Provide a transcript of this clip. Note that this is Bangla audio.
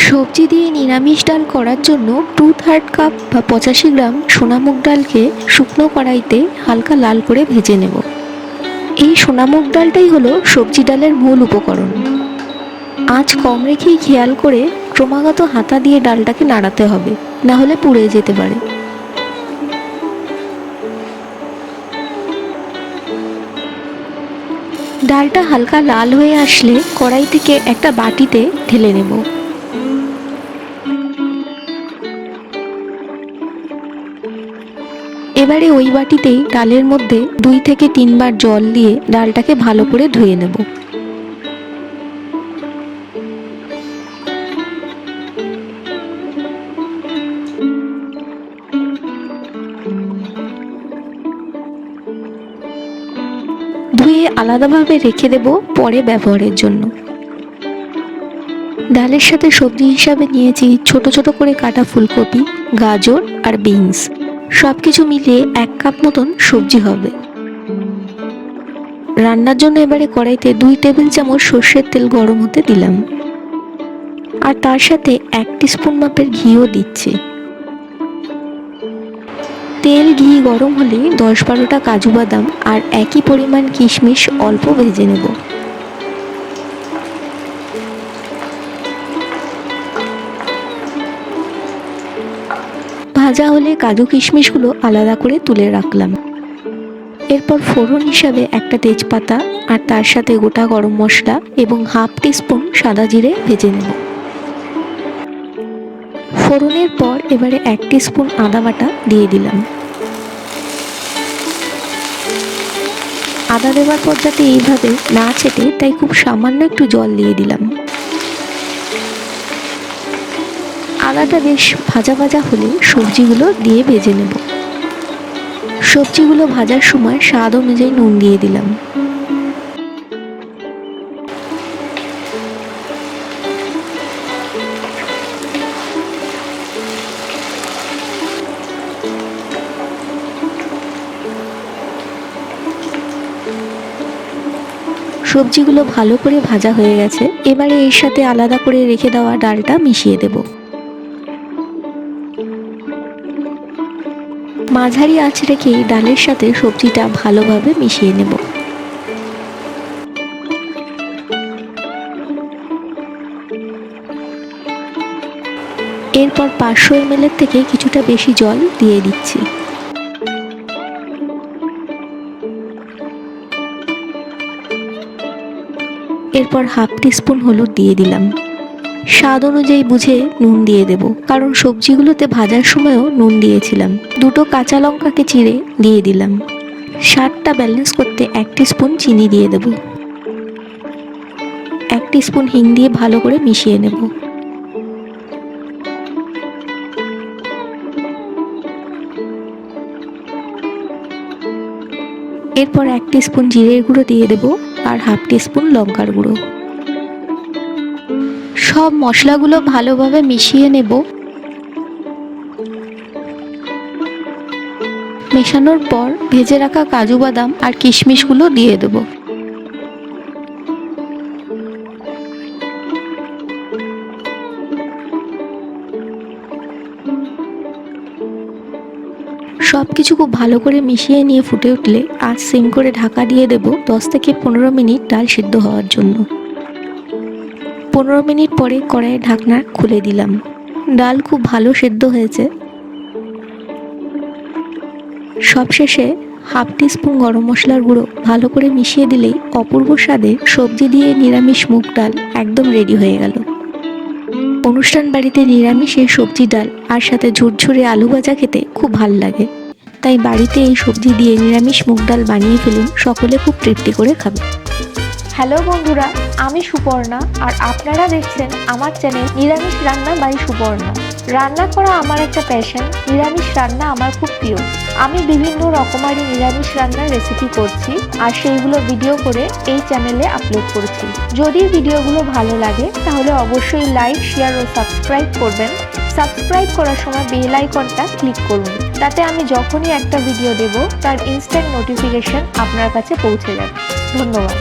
সবজি দিয়ে নিরামিষ ডাল করার জন্য 2/3 কাপ বা 85 গ্রাম সোনামুগ ডালকে শুকনো কড়াইতে হালকা লাল করে ভেজে নেব। এই সোনামুগ ডালটাই হলো সবজি ডালের মূল উপকরণ। আঁচ কম রেখেই খেয়াল করে ক্রমাগত হাতা দিয়ে ডালটাকে নাড়াতে হবে, না হলে পুড়ে যেতে পারে। ডালটা হালকা লাল হয়ে আসলে কড়াই থেকে একটা বাটিতে ঢেলে নেব। এবারে ওই বাটিতেই ডালের মধ্যে 2 থেকে 3 বার জল দিয়ে ডালটাকে ভালো করে ধুয়ে নেব। ধুয়ে আলাদাভাবে রেখে দেব পরে ব্যবহারের জন্য। ডালের সাথে সবজি হিসাবে নিয়েছি ছোট ছোট করে কাটা ফুলকপি, গাজর আর বিনস। সবকিছু মিলিয়ে 1 কাপ মতন সবজি হবে। রান্নার জন্য এবারে কড়াইতে 2 টেবিল চামচ সর্ষের তেল গরম হতে দিলাম, আর তার সাথে 1 টিস্পুন মাপের ঘিও দিচ্ছি। তেল ঘি গরম হলে 10-12টা কাজু বাদাম আর একই পরিমাণ কিশমিশ অল্প ভেজে নেব। ভাজা হলে কাজু কিশমিশগুলো আলাদা করে তুলে রাখলাম। এরপর ফোড়ন হিসাবে একটা তেজপাতা আর তার সাথে গোটা গরম মশলা এবং 1/2 টিস্পুন সাদা জিরে ভেজে নেব। ফোড়নের পর এবারে 1 টিস্পুন আদা বাটা দিয়ে দিলাম। আদা দেওয়ার পর যাতে এইভাবে না ছেটে, তাই খুব সামান্য একটু জল দিয়ে দিলাম। আদাটা বেশ ভাজা ভাজা হলে সবজিগুলো দিয়ে ভেজে নেব। সবজিগুলো ভাজার সময় স্বাদ অনুযায়ী নুন দিয়ে দিলাম। সবজিগুলো ভালো করে ভাজা হয়ে গেছে। এবারে এর সাথে আলাদা করে রেখে দেওয়া ডালটা মিশিয়ে দেব। মাঝারি আঁচ রেখে ডালের সাথে সবজিটা ভালোভাবে মিশিয়ে নেব। এরপর 500 ml থেকে কিছুটা বেশি জল দিয়ে দিচ্ছি। এরপর 1/2 টিস্পুন হলুদ দিয়ে দিলাম। স্বাদ অনুযায়ী বুঝে নুন দিয়ে দেব, কারণ সবজিগুলোতে ভাজার সময়ও নুন দিয়েছিলাম। 2টো কাঁচা লঙ্কাকে চিড়ে দিয়ে দিলাম। স্বাদটা ব্যালেন্স করতে 1 টিস্পুন চিনি দিয়ে দেব। 1 টিস্পুন হিং দিয়ে ভালো করে মিশিয়ে নেব। এরপর 1 টিস্পুন জিরের গুঁড়ো দিয়ে দেব আর 1/2 টিস্পুন লঙ্কার গুঁড়ো। সব মশলাগুলো ভালোভাবে মিশিয়ে নেব। মেশানোর পর ভেজে রাখা কাজু বাদাম আর কিশমিশগুলো দিয়ে দেব। সবকিছু খুব ভালো করে মিশিয়ে নিয়ে ফুটে উঠলে আঁচ সিম করে ঢাকা দিয়ে দেব 10 থেকে 15 মিনিট ডাল সিদ্ধ হওয়ার জন্য। 15 মিনিট পরে কড়াইয়ের ঢাকনা খুলে দিলাম। ডাল খুব ভালো সেদ্ধ হয়েছে। সবশেষে 1/2 টিস্পুন গরম মশলার গুঁড়ো ভালো করে মিশিয়ে দিলেই অপূর্ব স্বাদে সবজি দিয়ে নিরামিষ মুগ ডাল একদম রেডি হয়ে গেল। অনুষ্ঠান বাড়িতে নিরামিষ এই সবজি ডাল আর সাথে ঝুরঝুরে আলু ভাজা খেতে খুব ভালো লাগে। তাই বাড়িতে এই সবজি দিয়ে নিরামিষ মুগ ডাল বানিয়ে ফেলুন, সকলে খুব তৃপ্তি করে খাবে। হ্যালো বন্ধুরা, আমি সুপর্ণা আর আপনারা দেখছেন আমার চ্যানেল নিরামিষ রান্না বাই সুপর্ণা। রান্না করা আমার একটা প্যাশন। নিরামিষ রান্না আমার খুব প্রিয়। আমি বিভিন্ন রকমারি নিরামিষ রান্নার রেসিপি করছি আর সেইগুলো ভিডিও করে এই চ্যানেলে আপলোড করছি। যদি ভিডিওগুলো ভালো লাগে তাহলে অবশ্যই লাইক, শেয়ার ও সাবস্ক্রাইব করবেন। সাবস্ক্রাইব করার সময় বেল আইকনটা ক্লিক করুন, তাতে আমি যখনই একটা ভিডিও দেব তার ইনস্ট্যান্ট নোটিফিকেশন আপনার কাছে পৌঁছে যাবে। ধন্যবাদ।